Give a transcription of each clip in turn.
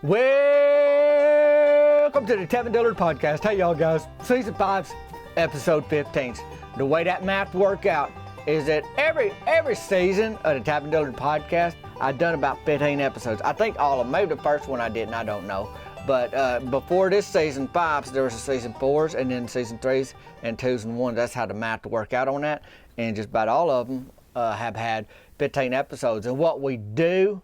Welcome to the Tevin Dillard Podcast. Hey, y'all guys. Season 5's episode 15. The way that math work out is that every season of the Tevin Dillard Podcast, I've done about 15 episodes. I think all of them. Maybe the first one I didn't. I don't know. But before this season 5, there was a season 4s and then season 3s and 2s and 1s. That's how the math work out on that. And just about all of them have had 15 episodes. And what we do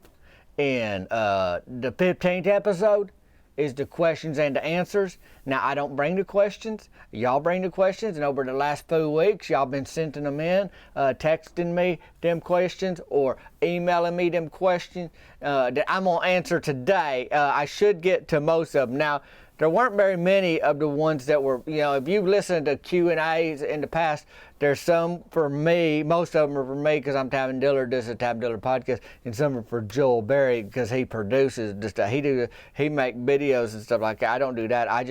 in the 15th episode is the questions and the answers. Now, I don't bring the questions. Y'all bring the questions. And over the last few weeks, y'all been sending them in, texting me them questions or emailing me them questions that I'm going to answer today. I should get to most of them. Now, there weren't very many of the ones that were, if you've listened to Q&As in the past, there's some for me. Most of them are for me because I'm Tevin Dillard. This is a Tevin Dillard podcast. And some are for Joel Berry because he produces the stuff. He make videos and stuff like that. I don't do that. I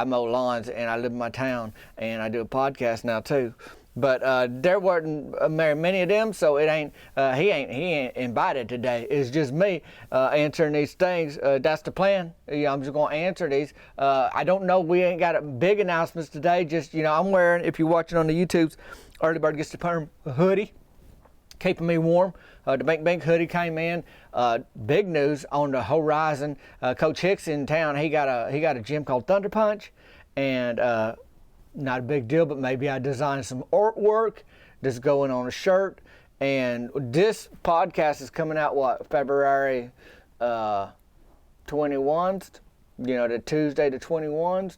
mow lawns and I live in my town and I do a podcast now too. But there weren't very many of them, so it ain't. He ain't invited today. It's just me answering these things. That's the plan. I'm just gonna answer these. I don't know. We ain't got a big announcements today. Just I'm wearing. If you're watching on the YouTubes, Early Bird Gets the Perm hoodie, keeping me warm. The Bank hoodie came in. Big news on the horizon. Coach Hicks in town. He got a gym called Thunder Punch, and. Not a big deal, but maybe I designed some artwork that's going on a shirt. And this podcast is coming out, February 21st, the Tuesday the 21st.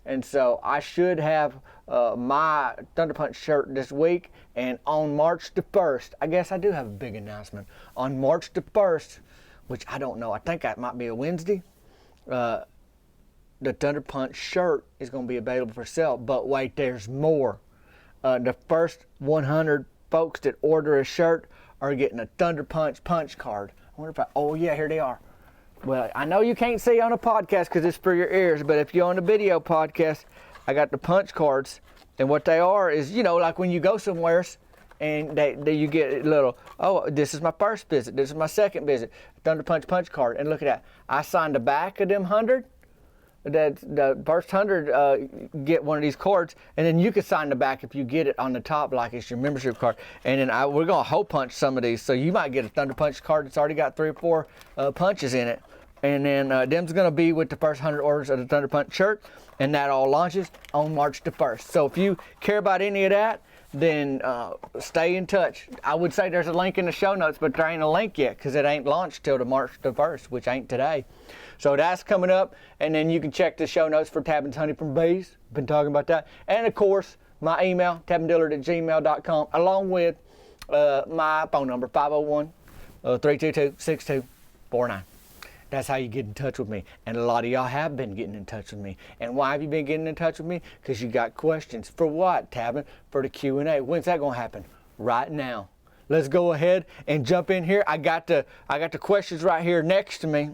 And so I should have my Thunder Punch shirt this week. And on March the 1st, I guess I do have a big announcement. On March the 1st, which I don't know, I think that might be a Wednesday, the Thunder Punch shirt is going to be available for sale. But wait, there's more. The first 100 folks that order a shirt are getting a Thunder Punch punch card. I wonder if oh yeah, here they are. Well, I know you can't see on a podcast because it's for your ears, but if you're on a video podcast, I got the punch cards. And what they are is, like when you go somewhere and you get a little, this is my first visit, this is my second visit, Thunder Punch punch card. And look at that. I signed the back of them 100. That the first 100 get one of these cards, and then you can sign the back if you get it on the top like it's your membership card. And then we're gonna hole punch some of these, so you might get a Thunder Punch card that's already got 3 or 4 punches in it. And then them's gonna be with the first 100 orders of the Thunder Punch shirt, and that all launches on March the 1st. So if you care about any of that, then stay in touch. I would say there's a link in the show notes, but there ain't a link yet because it ain't launched till the March the 1st, which ain't today. So that's coming up, and then you can check the show notes for Tabin's Honey from Bees. Been talking about that. And of course, my email, tabindillard@gmail.com, along with my phone number, 501-322-6249. That's how you get in touch with me. And a lot of y'all have been getting in touch with me. And why have you been getting in touch with me? Because you got questions. For what, Tabin? For the Q&A. When's that going to happen? Right now. Let's go ahead and jump in here. I got the questions right here next to me.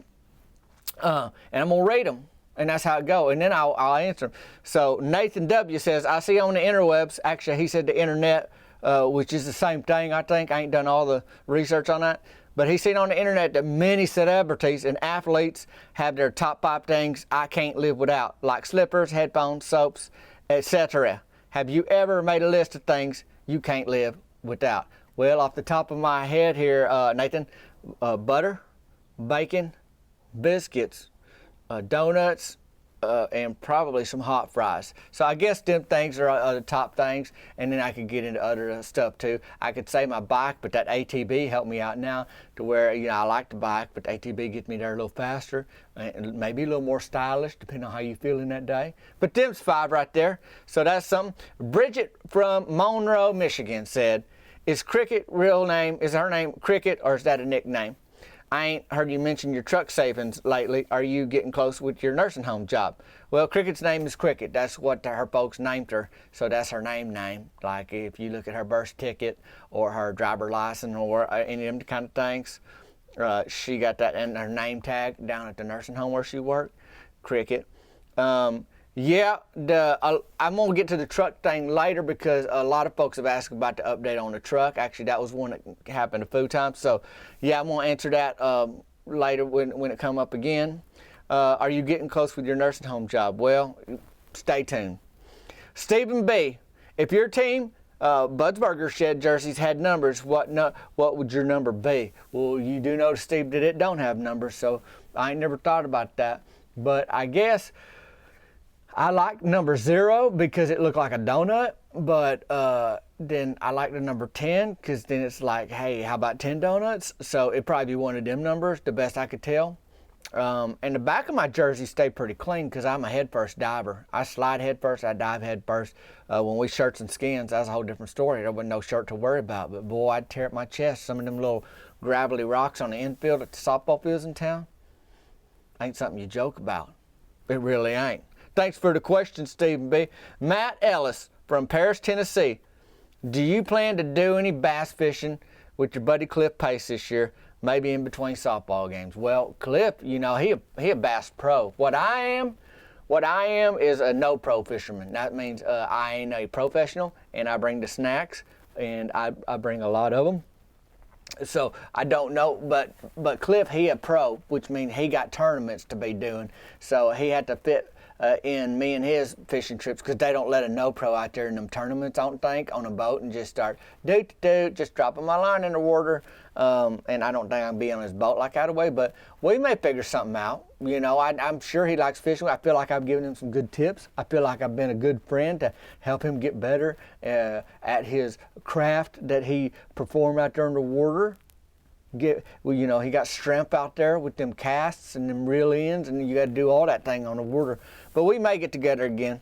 And I'm going to rate them. And that's how it goes. And then I'll answer them. So Nathan W. says, I see on the interwebs, actually he said the internet, which is the same thing, I think. I ain't done all the research on that. But he's seen on the internet that many celebrities and athletes have their top 5 things I can't live without, like slippers, headphones, soaps, etc. Have you ever made a list of things you can't live without? Well, off the top of my head here, Nathan, butter, bacon, biscuits, donuts, and probably some hot fries. So I guess them things are the top things, and then I could get into other stuff too. I could say my bike, but that ATV helped me out now to where I like the bike, but the ATV gets me there a little faster and maybe a little more stylish depending on how you feel in that day. But them's 5 right there. So that's something. Bridget from Monroe, Michigan said, is her name Cricket, or is that a nickname? I ain't heard you mention your truck savings lately. Are you getting close with your nursing home job? Well, Cricket's name is Cricket. That's what her folks named her, so that's her name. Like if you look at her birth ticket or her driver license or any of them kind of things, she got that in her name tag down at the nursing home where she worked, Cricket. Yeah, I'm going to get to the truck thing later because a lot of folks have asked about the update on the truck. Actually, that was one that happened a few times. So, yeah, I'm going to answer that later when it come up again. Are you getting close with your nursing home job? Well, stay tuned. Stephen B., if your team, Bud's Burger Shed jerseys had numbers, what would your number be? Well, you do notice, Steve, that it don't have numbers, so I ain't never thought about that. But I guess I like number 0 because it looked like a donut, but then I like the number 10 because then it's like, hey, how about 10 donuts? So it'd probably be one of them numbers, the best I could tell. And the back of my jersey stayed pretty clean because I'm a head-first diver. I slide head-first, I dive head-first. When we shirts and skins, that's a whole different story. There wasn't no shirt to worry about. But boy, I'd tear up my chest. Some of them little gravelly rocks on the infield at the softball fields in town ain't something you joke about. It really ain't. Thanks for the question, Stephen B. Matt Ellis from Paris, Tennessee. Do you plan to do any bass fishing with your buddy Cliff Pace this year? Maybe in between softball games. Well, Cliff, he a bass pro. What I am is a no pro fisherman. That means I ain't a professional, and I bring the snacks, and I bring a lot of them. So I don't know, but Cliff, he a pro, which means he got tournaments to be doing. So he had to fit in me and his fishing trips because they don't let a no pro out there in them tournaments, I don't think, on a boat and just start just dropping my line in the water. And I don't think I'll be on his boat like that away, but we may figure something out. I'm sure he likes fishing. I feel like I've given him some good tips. I feel like I've been a good friend to help him get better at his craft that he performed out there in the water. He got strength out there with them casts and them reel ends, and you got to do all that thing on the water. But we may get together again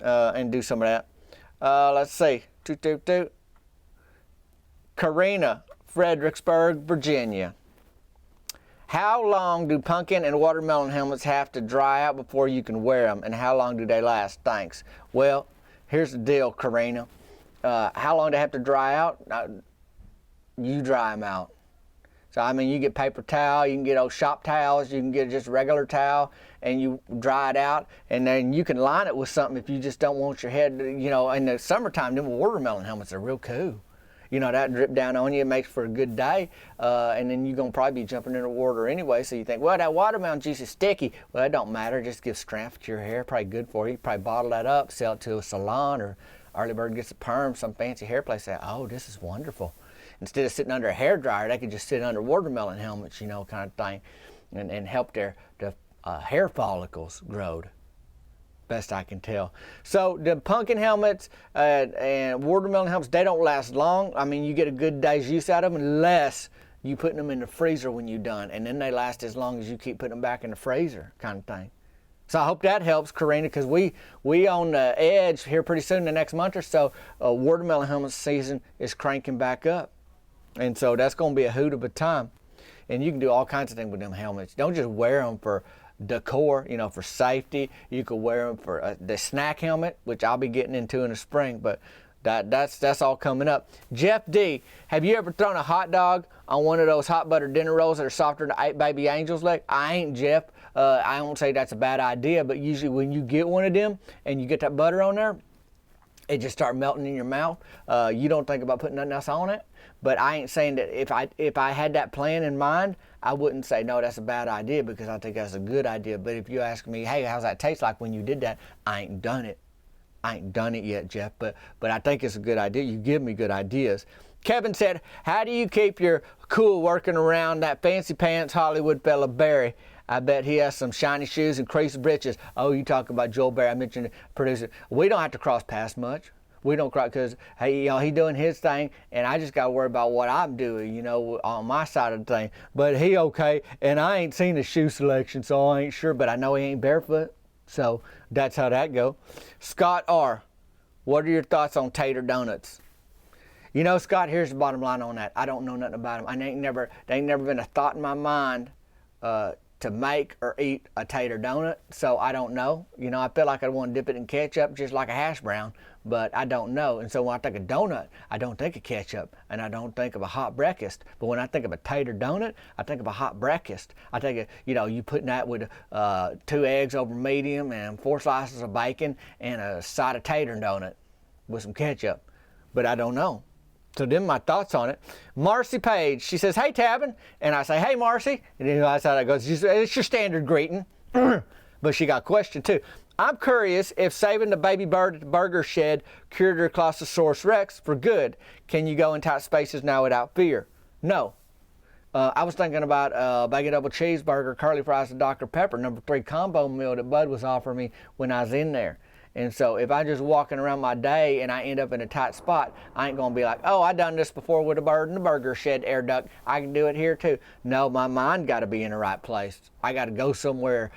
and do some of that. Let's see. Karina, Fredericksburg, Virginia. How long do pumpkin and watermelon helmets have to dry out before you can wear them, and how long do they last? Thanks. Well, here's the deal, Karina. How long do they have to dry out? You dry them out. So, you get paper towel, you can get old shop towels, you can get just regular towel, and you dry it out, and then you can line it with something if you just don't want your head, in the summertime, them watermelon helmets are real cool. That drip down on you, it makes for a good day, and then you're going to probably be jumping in the water anyway, so you think, well, that watermelon juice is sticky. Well, it don't matter, just gives strength to your hair, probably good for you. You probably bottle that up, sell it to a salon, or Early Bird gets a perm, some fancy hair place, say, oh, this is wonderful. Instead of sitting under a hair dryer, they could just sit under watermelon helmets, kind of thing, and help their hair follicles grow. Best I can tell. So the pumpkin helmets and watermelon helmets, they don't last long. You get a good day's use out of them unless you put them in the freezer when you're done, and then they last as long as you keep putting them back in the freezer, kind of thing. So I hope that helps, Karina, because we on the edge here pretty soon, the next month or so, watermelon helmet season is cranking back up. And so that's going to be a hoot of a time. And you can do all kinds of things with them helmets. Don't just wear them for decor, for safety. You could wear them for the snack helmet, which I'll be getting into in the spring, but that's all coming up. Jeff D., have you ever thrown a hot dog on one of those hot butter dinner rolls that are softer than baby angel's leg? I ain't, Jeff. I won't say that's a bad idea, but usually when you get one of them and you get that butter on there, it just starts melting in your mouth. You don't think about putting nothing else on it. But I ain't saying that if I had that plan in mind, I wouldn't say, no, that's a bad idea, because I think that's a good idea. But if you ask me, hey, how's that taste like when you did that? I ain't done it. I ain't done it yet, Jeff, but I think it's a good idea. You give me good ideas. Kevin said, how do you keep your cool working around that fancy pants Hollywood fella Barry? I bet he has some shiny shoes and creased breeches. Oh, you talking about Joel Barry. I mentioned the producer. We don't have to cross paths much. We don't cry because, hey, he doing his thing, and I just got to worry about what I'm doing, on my side of the thing. But he okay, and I ain't seen his shoe selection, so I ain't sure, but I know he ain't barefoot, so that's how that go. Scott R., what are your thoughts on tater donuts? Scott, here's the bottom line on that. I don't know nothing about them. They ain't never been a thought in my mind to make or eat a tater donut, so I don't know. I feel like I want to dip it in ketchup just like a hash brown, but I don't know. And so when I think of donut, I don't think of ketchup, and I don't think of a hot breakfast. But when I think of a tater donut, I think of a hot breakfast. I think of, you putting that with 2 eggs over medium and 4 slices of bacon and a side of tater donut with some ketchup. But I don't know. So then my thoughts on it. Marcy Page, she says, hey, Tabin. And I say, hey, Marcy. And then that's how that goes. It's your standard greeting. But she got a question, too. I'm curious if saving the baby bird at the burger shed cured her Clausosaurus rex for good. Can you go in tight spaces now without fear? No. I was thinking about a bacon double cheeseburger, curly fries, and Dr. Pepper, number 3 combo meal that Bud was offering me when I was in there. And so if I'm just walking around my day and I end up in a tight spot, I ain't going to be like, oh, I done this before with a bird in the burger shed air duct. I can do it here too. No, my mind got to be in the right place. I got to go somewhere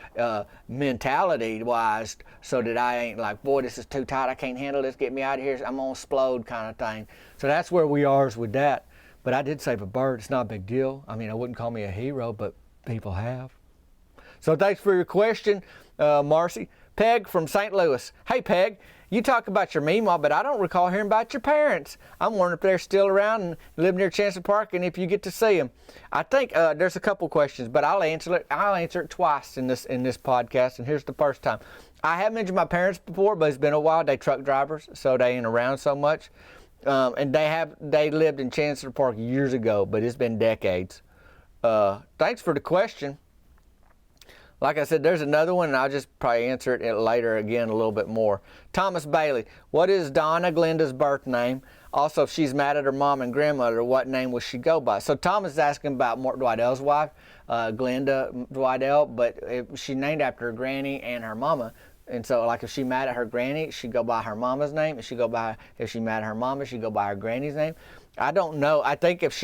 mentality-wise so that I ain't like, boy, this is too tight. I can't handle this. Get me out of here. I'm going to explode kind of thing. So that's where we are with that. But I did save a bird. It's not a big deal. I mean, I wouldn't call me a hero, but people have. So thanks for your question, Marcy. Peg from St. Louis. Hey, Peg, you talk about your Meemaw, but I don't recall hearing about your parents. I'm wondering if they're still around and live near Chancellor Park and if you get to see them. I think there's a couple questions, but I'll answer it twice in this podcast, and here's the first time. I have mentioned my parents before, but it's been a while. They truck drivers, so they ain't around so much. And they lived in Chancellor Park years ago, but it's been decades. Thanks for the question. Like I said, there's another one, and I'll just probably answer it later again a little bit more. Thomas Bailey, what is Donna Glenda's birth name? Also, if she's mad at her mom and grandmother, what name will she go by? So Thomas is asking about Mort Dwidell's wife, Glenda Dwidell, but she's named after her granny and her mama. And so, like, if she's mad at her granny, she'd go by her mama's name. If she's mad at her mama, she'd go by her granny's name. I don't know. I think if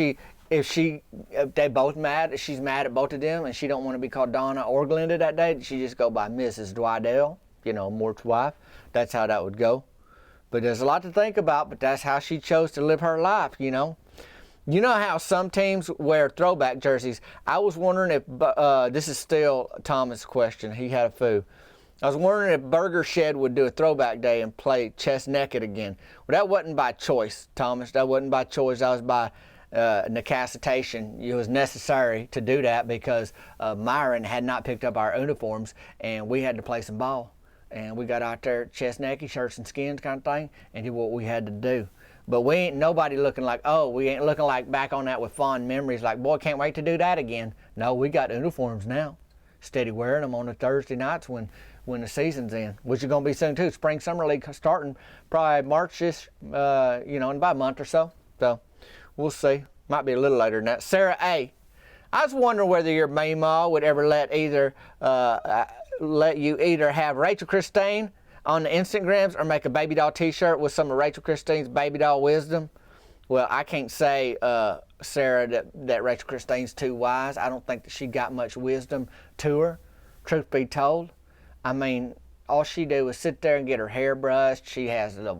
they both mad, if she's mad at both of them and she don't want to be called Donna or Glenda that day, she just go by Mrs. Dwidell, Mort's wife. That's how that would go. But there's a lot to think about, but that's how she chose to live her life, You know how some teams wear throwback jerseys? I was wondering if, this is still Thomas' question. He had a foo. I was wondering if Burger Shed would do a throwback day and play chest naked again. Well, that wasn't by choice, Thomas. That wasn't by choice. That was by necessitation. It was necessary to do that because Myron had not picked up our uniforms and we had to play some ball. And we got out there chest naked, shirts and skins kind of thing, and did what we had to do. But we ain't nobody looking like, we ain't looking like back on that with fond memories like, boy, can't wait to do that again. No, we got uniforms now. Steady wearing them on the Thursday nights when the season's in, which is going to be soon too. Spring Summer League starting probably March-ish, in about a month or so. So we'll see. Might be a little later than that. Sarah A. I was wondering whether your Meemaw would ever let you either have Rachel Christine on the Instagrams or make a baby doll t-shirt with some of Rachel Christine's baby doll wisdom. Well, I can't say, Sarah, that Rachel Christine's too wise. I don't think that she got much wisdom to her, truth be told. I mean, all she do is sit there and get her hair brushed. She has the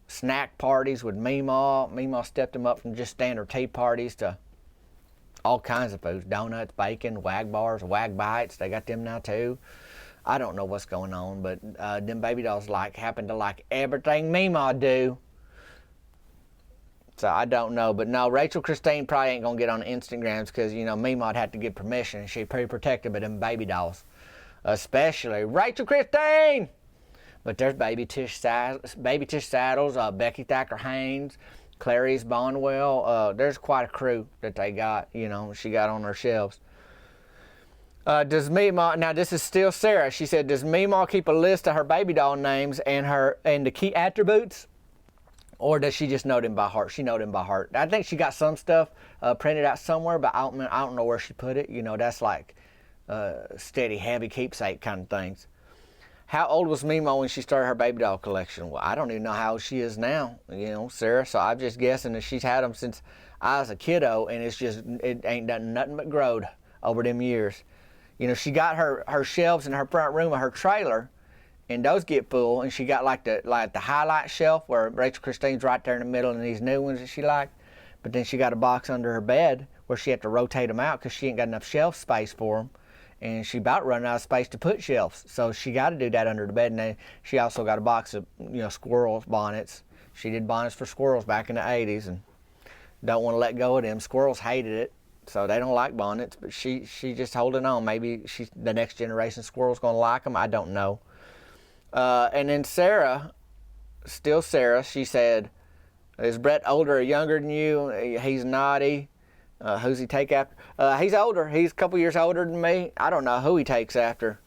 snack parties with Meemaw. Meemaw stepped them up from just standard tea parties to all kinds of foods. Donuts, bacon, wag bars, wag bites. They got them now too. I don't know what's going on, but them baby dolls happen to like everything Meemaw do. So I don't know, but no, Rachel Christine probably ain't gonna get on the Instagrams because Meemaw'd have to get permission, and she's pretty protective of them baby dolls, especially Rachel Christine. But there's Baby Tish Saddles, Becky Thacker Haynes, Clarice Bonwell. There's quite a crew that they got. She got on their shelves. Does Meemaw, now this is still Sarah. She said, does Meemaw keep a list of her baby doll names and the key attributes? Or does she just know them by heart? She know them by heart. I think she got some stuff printed out somewhere, but I don't know where she put it. That's like steady, heavy keepsake kind of things. How old was Meemaw when she started her baby doll collection? Well, I don't even know how old she is now, Sarah. So I'm just guessing that she's had them since I was a kiddo, and it ain't done nothing but growed over them years. She got her shelves in her front room of her trailer, and those get full, and she got like the highlight shelf where Rachel Christine's right there in the middle and these new ones that she liked. But then she got a box under her bed where she had to rotate them out because she ain't got enough shelf space for them. And she about running out of space to put shelves. So she got to do that under the bed. And then she also got a box of, squirrels bonnets. She did bonnets for squirrels back in the 80s and don't want to let go of them. Squirrels hated it, so they don't like bonnets. But she just holding on. Maybe the next generation of squirrels going to like them. I don't know. And then Sarah, still Sarah, she said, Is Brett older or younger than you? He's naughty. Who's he take after? He's older. He's a couple years older than me. I don't know who he takes after.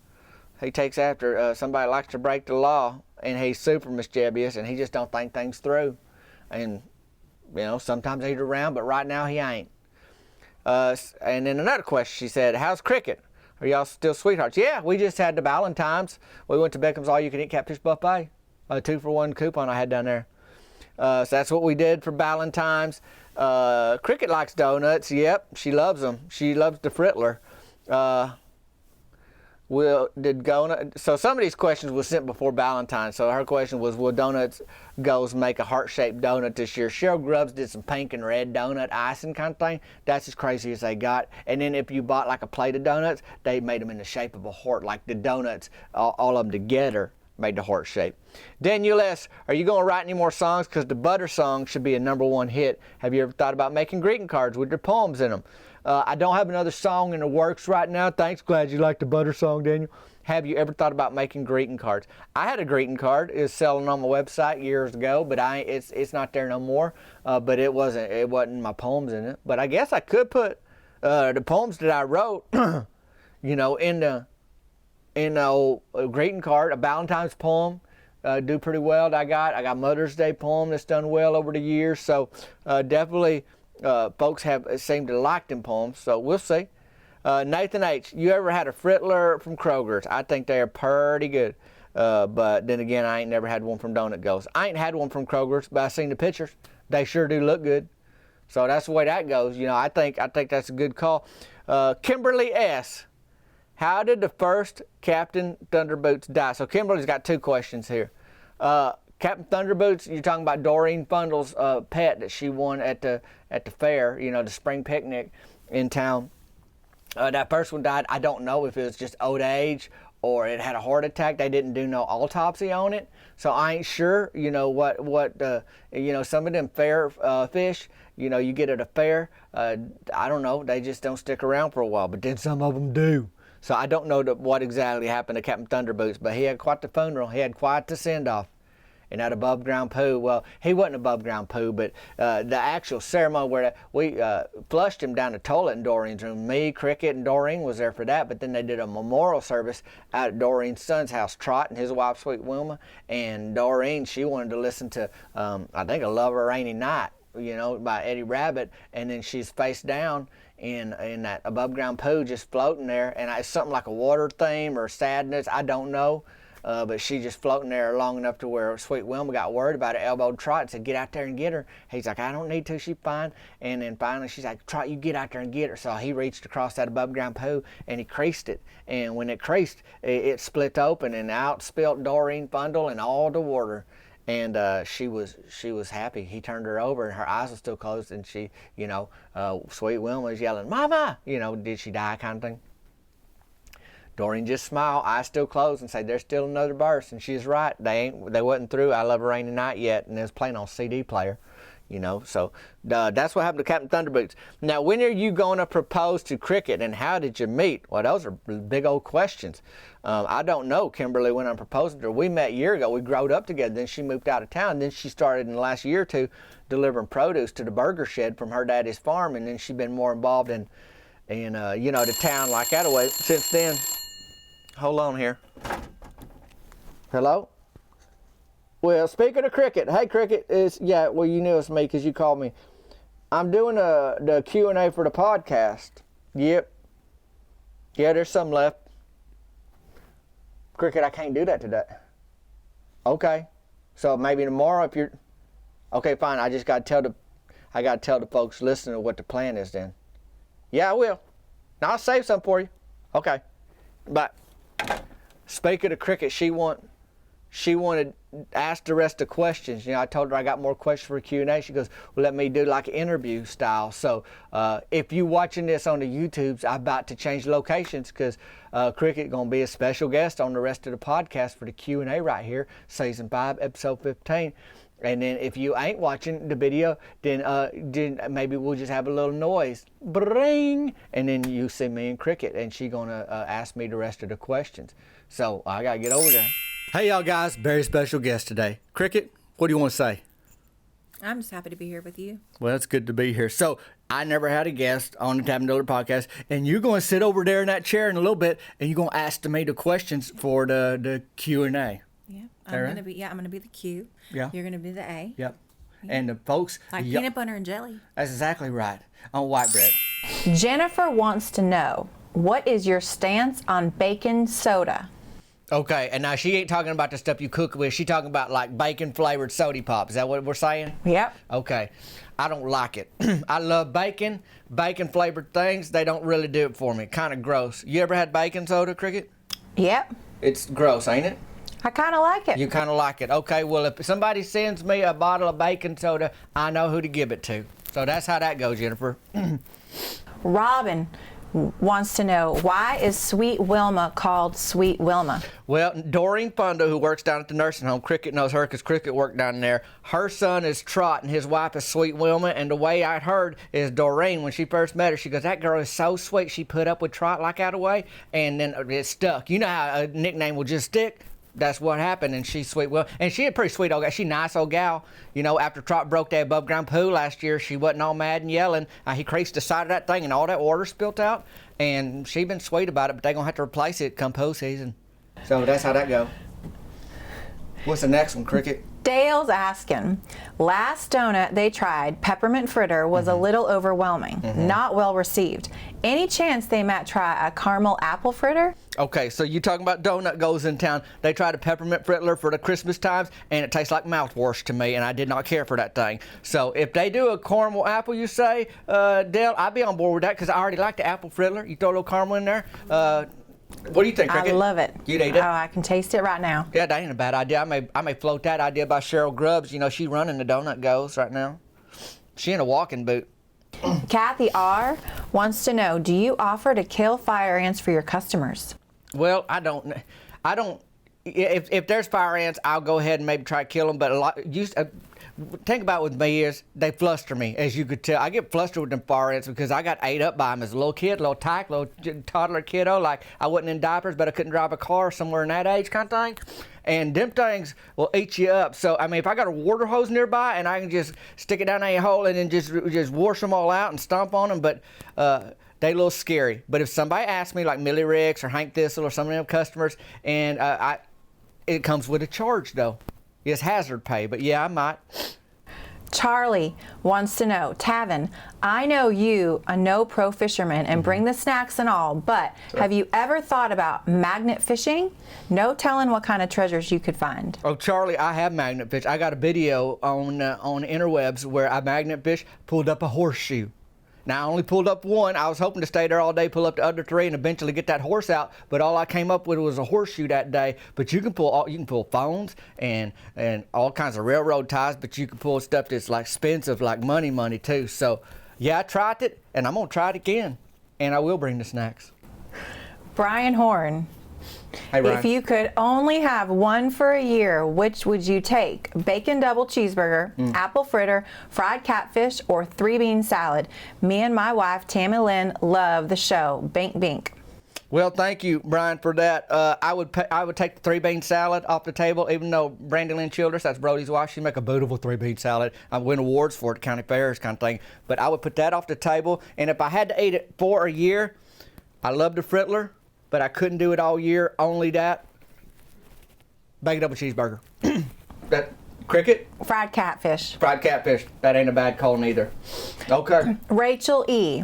He takes after somebody that likes to break the law, and he's super mischievous, and he just don't think things through. And, sometimes he's around, but right now he ain't. And then another question, she said, how's cricket? Are y'all still sweethearts? Yeah, we just had the Valentine's. We went to Beckham's all-you-can-eat catfish buffet. A 2-for-1 coupon I had down there. So that's what we did for Valentine's. Cricket likes donuts. Yep, she loves them. She loves the Frittler. So some of these questions were sent before Valentine's. So her question was, will Donuts Goes make a heart-shaped donut this year? Cheryl Grubbs did some pink and red donut icing kind of thing. That's as crazy as they got. And then if you bought like a plate of donuts, they made them in the shape of a heart, like the donuts, all of them together made the heart shape. Daniel S., are you going to write any more songs? Because the Butter song should be a #1 hit. Have you ever thought about making greeting cards with your poems in them? I don't have another song in the works right now. Thanks. Glad you like the Butter song, Daniel. Have you ever thought about making greeting cards? I had a greeting card. It was selling on my website years ago, but it's not there no more. But it wasn't my poems in it. But I guess I could put the poems that I wrote, in a greeting card. A Valentine's poem do pretty well. I got Mother's Day poem that's done well over the years. So definitely. Folks have seemed to like them poems, so we'll see. Nathan H., you ever had a Frittler from Kroger's? I think they are pretty good. But then again, I ain't never had one from Donut Goes. I ain't had one from Kroger's, but I seen the pictures. They sure do look good. So that's the way that goes. I think that's a good call. Kimberly S., how did the first Captain Thunderboots die? So Kimberly's got 2 questions here. Captain Thunderboots, you're talking about Doreen Fundle's pet that she won at the fair, the spring picnic in town. That first one died. I don't know if it was just old age or it had a heart attack. They didn't do no autopsy on it, so I ain't sure. Some of them fair fish, you get at a fair. I don't know. They just don't stick around for a while, but then some of them do. So I don't know what exactly happened to Captain Thunderboots, but he had quite the funeral. He had quite the send-off. And that above ground poo, well, he wasn't above ground poo, but the actual ceremony where we flushed him down the toilet in Doreen's room. Me, Cricket, and Doreen was there for that, but then they did a memorial service out at Doreen's son's house, Trot, and his wife, Sweet Wilma. And Doreen, she wanted to listen to, I think, A Lover Rainy Night, by Eddie Rabbit, and then she's face down in that above ground poo just floating there, and it's something like a water theme or sadness, I don't know. But she just floating there long enough to where Sweet Wilma got worried about it, elbowed Trot and said, get out there and get her. He's like, I don't need to, she's fine. And then finally she's like, Trot, you get out there and get her. So he reached across that above ground poo and he creased it. And when it creased, it split open and out spilt Doreen Fundle and all the water. And she was happy. He turned her over and her eyes were still closed, and she, Sweet Wilma was yelling, Mama, did she die kind of thing. Doreen just smiled, eyes still closed, and said, there's still another verse. And she's right. They wasn't through I Love a Rainy Night yet, and it was playing on CD player, So that's what happened to Captain Thunderboots. Now, when are you going to propose to Cricket, and how did you meet? Well, those are big old questions. I don't know, Kimberly, when I'm proposing to her. We met a year ago. We growed up together. Then she moved out of town. Then she started in the last year or two delivering produce to the burger shed from her daddy's farm, and then she's been more involved in the town like that away since then. Hold on here. Hello? Well, speaking of Cricket, hey Cricket, you knew it's me because you called me. I'm doing the Q&A for the podcast. Yep. Yeah, there's some left. Cricket, I can't do that today. Okay. So maybe tomorrow if you're... Okay, fine. I just got to tell the folks listening what the plan is then. Yeah, I will. Now I'll save some for you. Okay. But speaking of Cricket, she wanted to ask the rest of the questions. I told her I got more questions for Q&A. She goes, well, let me do like an interview style. So if you watching this on the YouTubes, I'm about to change locations because Cricket going to be a special guest on the rest of the podcast for the Q&A right here, Season 5, Episode 15. And then if you ain't watching the video, then maybe we'll just have a little noise. Bring! And then you see me and Cricket, and she going to ask me the rest of the questions. So I got to get over there. Hey, y'all guys. Very special guest today. Cricket, what do you want to say? I'm just happy to be here with you. Well, it's good to be here. So I never had a guest on the Tap and Diller podcast, and you're going to sit over there in that chair in a little bit, and you're going to ask me the questions for the Q&A. Yeah, I'm gonna be the Q. Yeah. You're gonna be the A. Yep. Yeah. And the folks, like peanut butter and jelly. That's exactly right. On white bread. Jennifer wants to know, what is your stance on baking soda? Okay, and now she ain't talking about the stuff you cook with. She talking about like bacon flavored soda pop. Is that what we're saying? Yep. Okay. I don't like it. I love bacon flavored things. They don't really do it for me. Kind of gross. You ever had bacon soda, Cricket? Yep. It's gross, ain't it? I kind of like it. You kind of like it. Okay, well, if somebody sends me a bottle of baking soda, I know who to give it to. So that's how that goes, Jennifer. Robin wants to know, why is Sweet Wilma called Sweet Wilma? Well, Doreen Fundo, who works down at the nursing home, Cricket knows her because Cricket worked down there. Her son is Trot, and his wife is Sweet Wilma. And the way I'd heard is Doreen, when she first met her, she goes, that girl is so sweet. She put up with Trot like that away, and then it stuck. You know how a nickname will just stick? That's what happened, and she's sweet. Well, and she a pretty sweet old gal. She nice old gal. You know, after Trot broke that above ground pool last year, she wasn't all mad and yelling. He creased the side of that thing, and all that water spilt out. And she been sweet about it, but they gonna have to replace it come pool season. So that's how that go. What's the next one, Cricket? Dale's asking, last donut they tried, peppermint fritter, was a little overwhelming, not well received. Any chance they might try a caramel apple fritter? Okay, so you talking about donut goes in town. They tried a peppermint fritter for the Christmas times, and it tastes like mouthwash to me, and I did not care for that thing. So if they do a caramel apple, you say, Dale, I'd be on board with that because I already like the apple fritter. You throw a little caramel in there. What do you think, Cricket? I love it. You'd eat it? Oh, I can taste it right now. Yeah, that ain't a bad idea. I may float that idea by Cheryl Grubbs. You know, she running the donut goes right now. She in a walking boot. Kathy R. wants to know, do you offer to kill fire ants for your customers? Well, I don't. If there's fire ants, I'll go ahead and maybe try to kill them. But think about it with me is they fluster me, as you could tell. I get flustered with them fire ants because I got ate up by them as a little kid, little toddler kiddo. Like I wasn't in diapers, but I couldn't drive a car somewhere in that age kind of thing. And them things will eat you up. So, I mean, if I got a water hose nearby and I can just stick it down a hole and then just wash them all out and stomp on them, but they a little scary. But if somebody asks me, like Millie Ricks or Hank Thistle or some of them customers, and it comes with a charge, though. It's hazard pay, but yeah, I might. Charlie wants to know, Tavin, I know you, a no-pro fisherman, and bring the snacks and all, but have you ever thought about magnet fishing? No telling what kind of treasures you could find. Oh, Charlie, I have magnet fish. I got a video on interwebs where I magnet fish, pulled up a horseshoe. Now, I only pulled up one. I was hoping to stay there all day, pull up the other three, and eventually get that horse out. But all I came up with was a horseshoe that day. But you can pull phones and all kinds of railroad ties. But you can pull stuff that's like expensive, like money too. So, yeah, I tried it, and I'm gonna try it again. And I will bring the snacks. Brian Horn. Hey, Ryan. If you could only have one for a year, which would you take? Bacon double cheeseburger, apple fritter, fried catfish, or 3-bean salad? Me and my wife, Tammy Lynn, love the show. Bink, bink. Well, thank you, Brian, for that. I would take the 3-bean salad off the table, even though Brandy Lynn Childress, that's Brody's wife, she make a beautiful 3-bean salad. I win awards for it at county fairs kind of thing. But I would put that off the table. And if I had to eat it for a year, I love the fritter, but I couldn't do it all year, only that. Bacon double cheeseburger. That Cricket? Fried catfish. Fried catfish. That ain't a bad call neither. Okay. Rachel E.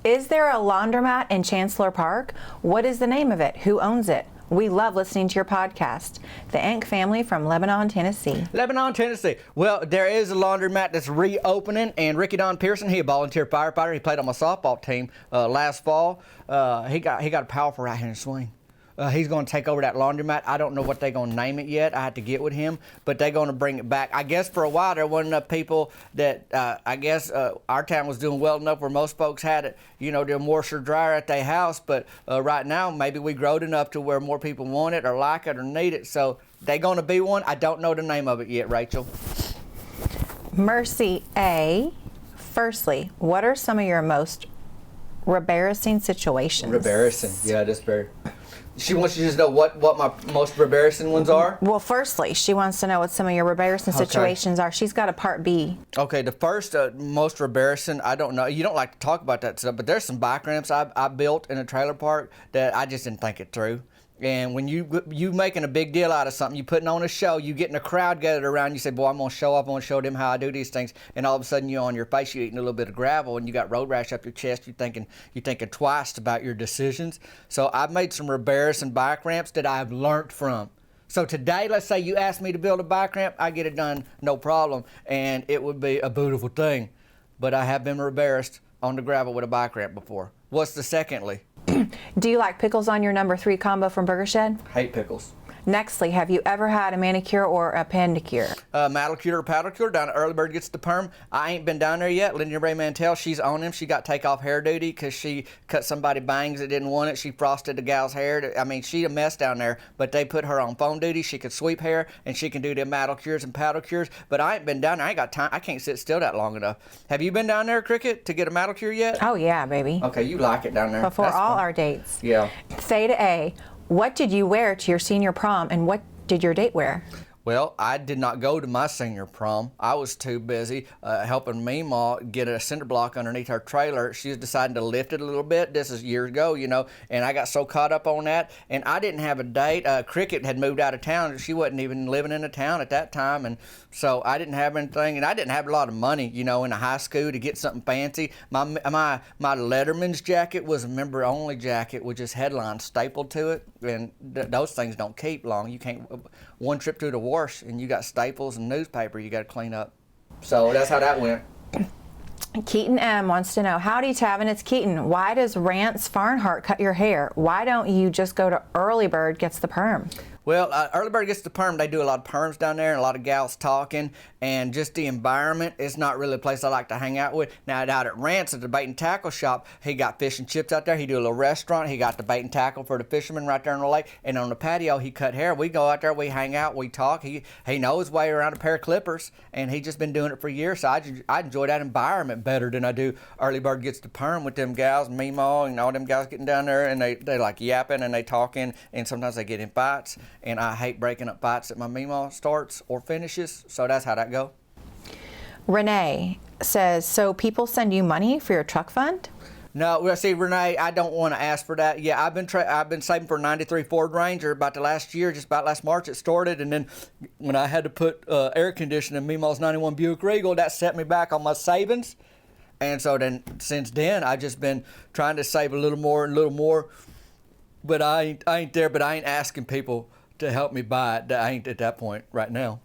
Is there a laundromat in Chancellor Park? What is the name of it? Who owns it? We love listening to your podcast. The Ank family from Lebanon, Tennessee. Lebanon, Tennessee. Well, there is a laundromat that's reopening, and Ricky Don Pearson, he a volunteer firefighter. He played on my softball team last fall. He got a powerful right-handed swing. He's going to take over that laundromat. I don't know what they're going to name it yet. I had to get with him, but they're going to bring it back. I guess for a while there wasn't enough people that our town was doing well enough where most folks had it, their washer dryer at their house. But right now, maybe we growed enough to where more people want it or like it or need it. So they're going to be one. I don't know the name of it yet, Rachel. Mercy A. Firstly, what are some of your most embarrassing situations? Embarrassing. Yeah, that's very. She wants you to just know what my most embarrassing ones are? Well, firstly, she wants to know what some of your embarrassing situations are. She's got a part B. Okay, the first most embarrassing, I don't know. You don't like to talk about that stuff, but there's some bike ramps I built in a trailer park that I just didn't think it through. And when you making a big deal out of something, you putting on a show, you getting a crowd gathered around, you say, boy, I'm going to show up, I'm going to show them how I do these things. And all of a sudden you're on your face, you're eating a little bit of gravel, and you got road rash up your chest, you're thinking twice about your decisions. So I've made some embarrassing bike ramps that I've learned from. So today, let's say you ask me to build a bike ramp, I get it done, no problem, and it would be a beautiful thing. But I have been embarrassed on the gravel with a bike ramp before. What's the secondly? Do you like pickles on your number 3 combo from Burger Shed? Hate pickles. Nextly, have you ever had a manicure or a pedicure? Manicure or pedicure down at Early Bird Gets the Perm. I ain't been down there yet. Linda Ray Mantell, she's on him. She got take off hair duty because she cut somebody bangs that didn't want it. She frosted the gal's hair. I mean, she a mess down there, but they put her on phone duty. She could sweep hair and she can do them manicures and pedicures. But I ain't been down there. I ain't got time. I can't sit still that long enough. Have you been down there, Cricket, to get a manicure yet? Oh, yeah, baby. Okay, you like it down there. Before That's all fun. our dates. Yeah. Theta A, what did you wear to your senior prom and what did your date wear? Well, I did not go to my senior prom. I was too busy helping Meemaw get a cinder block underneath her trailer. She was deciding to lift it a little bit. This is years ago, you know, and I got so caught up on that. And I didn't have a date. Cricket had moved out of town. She wasn't even living in the town at that time. And so I didn't have anything. And I didn't have a lot of money, you know, in a high school to get something fancy. My Letterman's jacket was a member-only jacket with just headlines stapled to it. And those things don't keep long. You can't... One trip through the wash and you got staples and newspaper you got to clean up. So that's how that went. Keaton M wants to know, howdy Tavin, it's Keaton. Why does Rance Farnhart cut your hair? Why don't you just go to Early Bird Gets the Perm? Well, Early Bird Gets the Perm. They do a lot of perms down there and a lot of gals talking, and just the environment is not really a place I like to hang out with. Now, out at Rance, at the bait and tackle shop, he got fish and chips out there. He do a little restaurant. He got the bait and tackle for the fishermen right there in the lake. And on the patio, he cut hair. We go out there, we hang out, we talk. He knows his way around a pair of clippers, and he just been doing it for years. So I enjoy that environment better than I do Early Bird Gets the Perm with them gals, Meemaw, and all them guys getting down there, and they like yapping and they talking, and sometimes they get in fights. And I hate breaking up fights that my Meemaw starts or finishes, so that's how that go. Renee says, so people send you money for your truck fund? No, well, see, Renee, I don't want to ask for that. Yeah, I've been saving for a '93 Ford Ranger about the last year, just about last March it started, and then when I had to put air conditioning in Meemaw's '91 Buick Regal, that set me back on my savings. And so then, since then, I've just been trying to save a little more, but I ain't there, but I ain't asking people to help me buy it. I ain't at that point right now.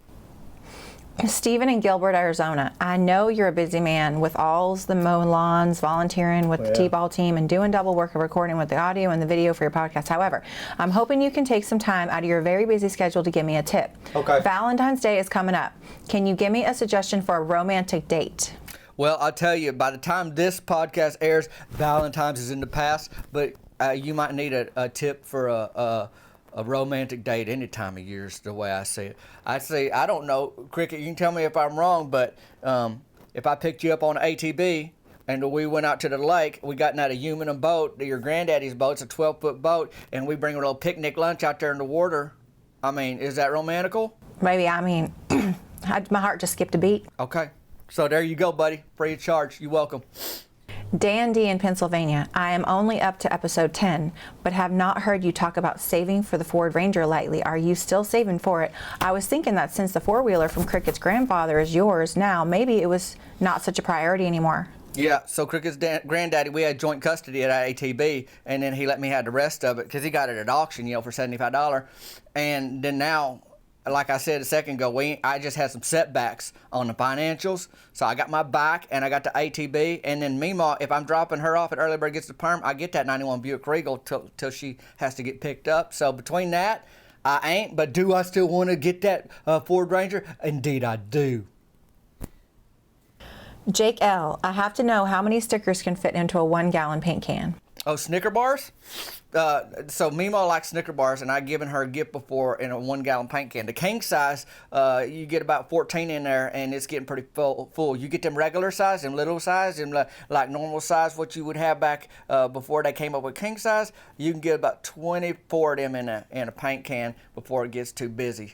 Stephen in Gilbert, Arizona. I know you're a busy man with all the mowing lawns, volunteering with the T-ball team, and doing double work of recording with the audio and the video for your podcast. However, I'm hoping you can take some time out of your very busy schedule to give me a tip. Okay. Valentine's Day is coming up. Can you give me a suggestion for a romantic date? Well, I'll tell you, by the time this podcast airs, Valentine's is in the past, but you might need a tip for a romantic date any time of year is the way I see it. I don't know, Cricket, you can tell me if I'm wrong, but if I picked you up on an ATV and we went out to the lake, we got in that aluminum boat, your granddaddy's boat, it's a 12-foot boat, and we bring a little picnic lunch out there in the water. I mean, is that romantical? Maybe, I mean, my heart just skipped a beat. Okay. So there you go, buddy. Free of charge. You're welcome. Dan D in Pennsylvania. I am only up to episode 10, but have not heard you talk about saving for the Ford Ranger lately. Are you still saving for it? I was thinking that since the four-wheeler from Cricket's grandfather is yours now, maybe it was not such a priority anymore. Yeah, so Cricket's granddaddy, we had joint custody at ATB, and then he let me have the rest of it because he got it at auction, for $75. And then now, like I said a second ago, I just had some setbacks on the financials. So I got my bike and I got the ATB, and then Meemaw, if I'm dropping her off at Early Bird Gets the Perm, I get that 91 Buick Regal till she has to get picked up. So between that, I ain't, but do I still want to get that Ford Ranger? Indeed I do. Jake L, I have to know how many stickers can fit into a 1-gallon paint can. Oh, Snicker bars? So Mima likes Snicker bars, and I've given her a gift before in a 1-gallon paint can. The king size, you get about 14 in there, and it's getting pretty full. You get them regular size, them little size, and like normal size, what you would have back before they came up with king size. You can get about 24 of them in a paint can before it gets too busy.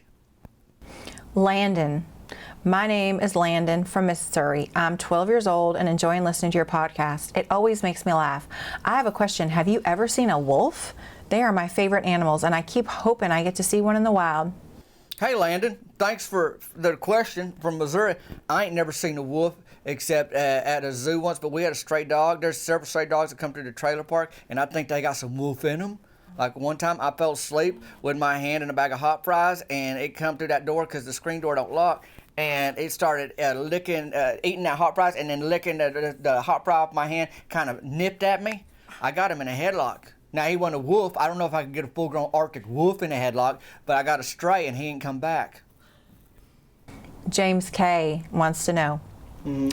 Landon. My name is Landon from Missouri. I'm 12 years old and enjoying listening to your podcast. It always makes me laugh. I have a question. Have you ever seen a wolf? They are my favorite animals, and I keep hoping I get to see one in the wild. Hey, Landon. Thanks for the question from Missouri. I ain't never seen a wolf except at a zoo once, but we had a stray dog. There's several stray dogs that come to the trailer park, and I think they got some wolf in them. Like one time I fell asleep with my hand in a bag of hot fries, and it come through that door because the screen door don't lock. And it started eating that hot fries and then licking the hot fry off my hand, kind of nipped at me. I got him in a headlock. Now, he wasn't a wolf. I don't know if I could get a full-grown Arctic wolf in a headlock, but I got a stray and he ain't come back. James K. wants to know,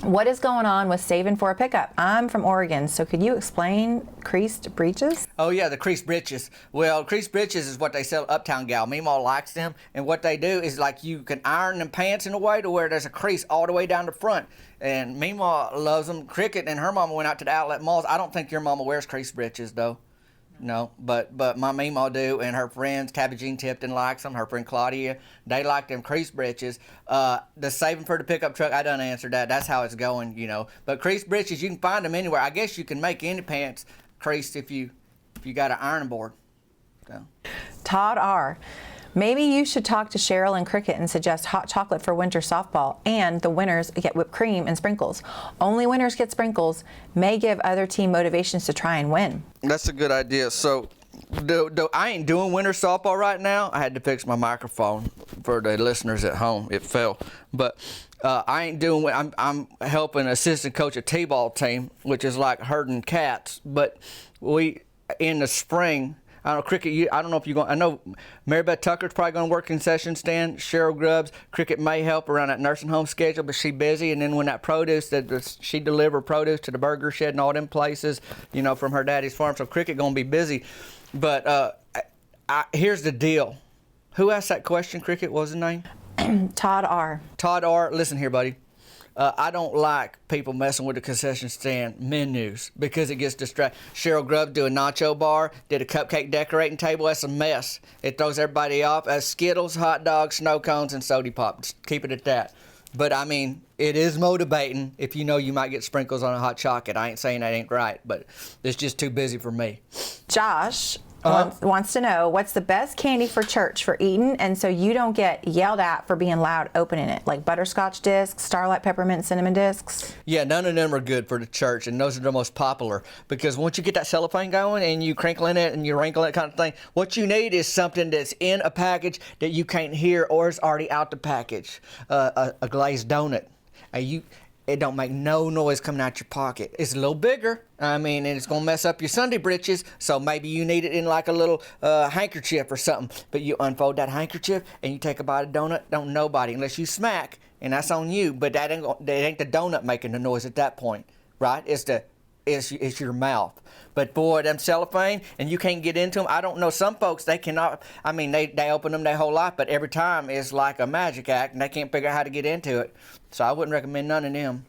what is going on with saving for a pickup? I'm from Oregon, so could you explain creased breeches? Oh, yeah, the creased breeches. Well, creased breeches is what they sell at Uptown Gal. Meemaw likes them, and what they do is like you can iron them pants in a way to where there's a crease all the way down the front. And Meemaw loves them. Cricket and her mama went out to the outlet malls. I don't think your mama wears creased breeches, though. No, but my Meemaw do, and her friends, Tabby Jean Tipton likes them, her friend Claudia, they like them creased breeches. The saving for the pickup truck, I done answered that. That's how it's going, you know. But creased breeches, you can find them anywhere. I guess you can make any pants creased if you got an ironing board. So. Todd R. Maybe you should talk to Cheryl and Cricket and suggest hot chocolate for winter softball, and the winners get whipped cream and sprinkles. Only winners get sprinkles. May give other team motivations to try and win. That's a good idea. So, I ain't doing winter softball right now. I had to fix my microphone for the listeners at home. It fell. But I ain't doing. I'm helping assistant coach a T-ball team, which is like herding cats. But we in the spring. I don't know, Cricket, I don't know if you're going, I know Mary Beth Tucker's probably going to work concession stand. Cheryl Grubbs, Cricket may help around that nursing home schedule, but she's busy. And then when that produce, she deliver produce to the burger shed and all them places, you know, from her daddy's farm. So Cricket going to be busy. But here's the deal. Who asked that question, Cricket? What was his name? Todd R. Todd R. Listen here, buddy. I don't like people messing with the concession stand menus because it gets distracted. Cheryl Grubb do a nacho bar, did a cupcake decorating table. That's a mess. It throws everybody off. As Skittles, hot dogs, snow cones, and soda pop. Just keep it at that. But, I mean, it is motivating if you know you might get sprinkles on a hot chocolate. I ain't saying that ain't right, but it's just too busy for me. Josh wants to know, what's the best candy for church for eating and so you don't get yelled at for being loud opening it? Like butterscotch discs, Starlight Peppermint Cinnamon discs? Yeah, none of them are good for the church, and those are the most popular because once you get that cellophane going and you crinkling it and you wrinkling it kind of thing, what you need is something that's in a package that you can't hear or is already out the package. A glazed donut. It don't make no noise coming out your pocket. It's a little bigger, I mean, and it's going to mess up your Sunday britches, so maybe you need it in like a little handkerchief or something. But you unfold that handkerchief and you take a bite of donut, don't nobody, unless you smack, and that's on you. But that ain't the donut making the noise at that point, right? It's your mouth. But boy, them cellophane, and you can't get into them. I don't know, some folks, they cannot, I mean, they open them their whole life, but every time it's like a magic act, and they can't figure out how to get into it. So I wouldn't recommend none of them.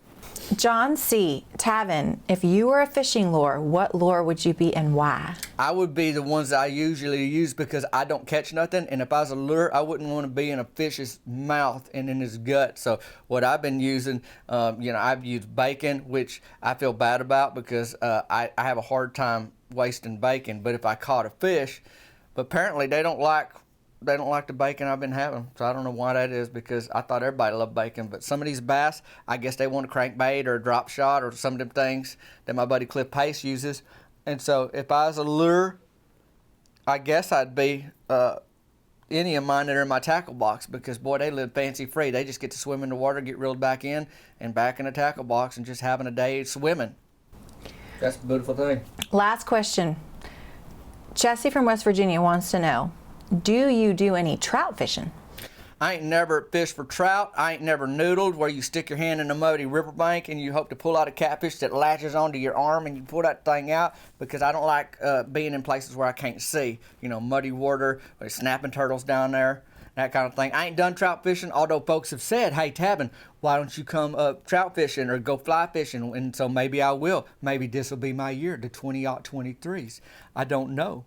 John C. Tavin, if you were a fishing lure, what lure would you be and why? I would be the ones that I usually use because I don't catch nothing, and if I was a lure, I wouldn't want to be in a fish's mouth and in his gut. So what I've been using, I've used bacon, which I feel bad about because I have a hard time wasting bacon. But if I caught a fish, but apparently they don't like the bacon I've been having. So I don't know why that is, because I thought everybody loved bacon. But some of these bass, I guess they want a crankbait or a drop shot or some of them things that my buddy Cliff Pace uses. And so if I was a lure, I guess I'd be any of mine that are in my tackle box because, boy, they live fancy free. They just get to swim in the water, get reeled back in, and back in the tackle box and just having a day swimming. That's a beautiful thing. Last question. Jesse from West Virginia wants to know, do you do any trout fishing? I ain't never fished for trout. I ain't never noodled where you stick your hand in a muddy riverbank and you hope to pull out a catfish that latches onto your arm and you pull that thing out, because I don't like being in places where I can't see. You know, muddy water, with snapping turtles down there, that kind of thing. I ain't done trout fishing, although folks have said, hey, Tavin, why don't you come trout fishing or go fly fishing? And so maybe I will. Maybe this will be my year, the 20-23s. I don't know.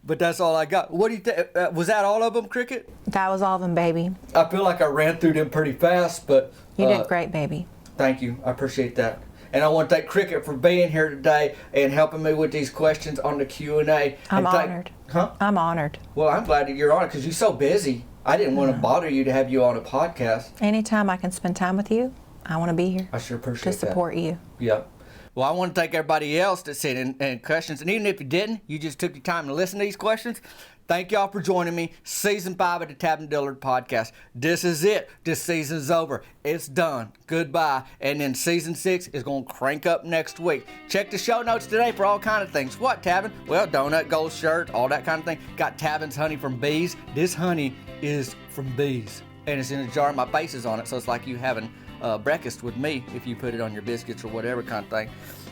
But that's all I got. What do you think? Was that all of them, Cricket? That was all of them, baby. I feel like I ran through them pretty fast, but... You did great, baby. Thank you. I appreciate that. And I want to thank Cricket for being here today and helping me with these questions on the Q&A. I'm honored. Huh? I'm honored. Well, I'm glad that you're on it because you're so busy. I didn't want to bother you to have you on a podcast. Anytime I can spend time with you, I want to be here. I sure appreciate to support you. Yeah. Well, I want to thank everybody else that sent in questions. And even if you didn't, you just took your time to listen to these questions. Thank y'all for joining me. Season 5 of the Tavin Dillard Podcast. This is it. This season's over. It's done. Goodbye. And then Season 6 is going to crank up next week. Check the show notes today for all kind of things. What, Tavin? Well, donut, gold shirt, all that kind of thing. Got Tavin's honey from bees. This honey is from bees. And it's in a jar. My face is on it, so it's like you having breakfast with me if you put it on your biscuits or whatever kind of thing.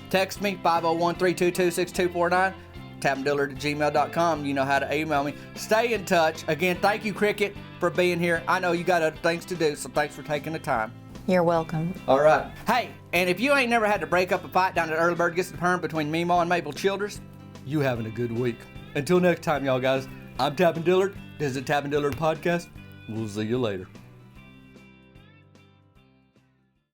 Text me, 501-322-6249. TavinDillard@gmail.com. You know how to email me. Stay in touch. Again, thank you, Cricket, for being here. I know you got other things to do, so thanks for taking the time. You're welcome. All right. Hey, and if you ain't never had to break up a fight down at Early Bird Gets the Perm between Meemaw and Mabel Childers, you having a good week. Until next time, y'all guys, I'm Tavin Dillard. This is the Tavin Dillard Podcast. We'll see you later.